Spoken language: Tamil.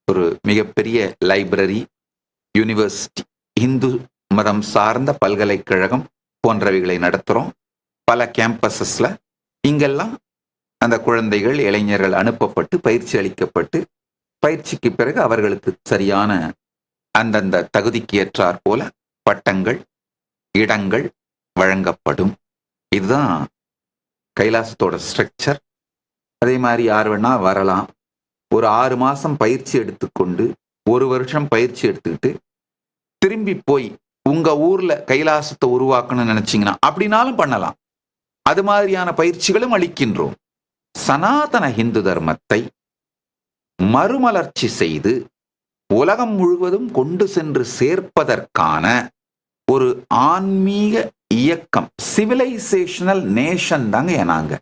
ஒரு மிகப்பெரிய லைப்ரரி, யூனிவர்சிட்டி, இந்து மதம் சார்ந்த பல்கலைக்கழகம் போன்றவைகளை நடத்துகிறோம். பல கேம்பஸஸ்ல இங்கெல்லாம் அந்த குழந்தைகள், இளைஞர்கள் அனுப்பப்பட்டு பயிற்சி அளிக்கப்பட்டு, பயிற்சிக்கு பிறகு அவர்களுக்கு சரியான அந்தந்த தகுதிக்கு ஏற்றாற் போல பட்டங்கள், இடங்கள் வழங்கப்படும். இதுதான் கைலாசத்தோட ஸ்ட்ரக்சர். அதே மாதிரி யார் வேணா வரலாம். ஒரு 6 மாசம் பயிற்சி எடுத்துக்கொண்டு, 1 வருஷம் பயிற்சி எடுத்துக்கிட்டு திரும்பி போய் உங்க ஊர்ல கைலாசத்தை உருவாக்கணும்னு நினைச்சீங்கன்னா அப்படின்னாலும் பண்ணலாம். அது மாதிரியான பயிற்சிகளும் அளிக்கின்றோம். சனாதன இந்து தர்மத்தை மறுமலர்ச்சி செய்து உலகம் முழுவதும் கொண்டு சென்று சேர்ப்பதற்கான ஒரு ஆன்மீக இயக்கம், சிவிலைசேஷனல் நேஷன் தாங்க நாங்க.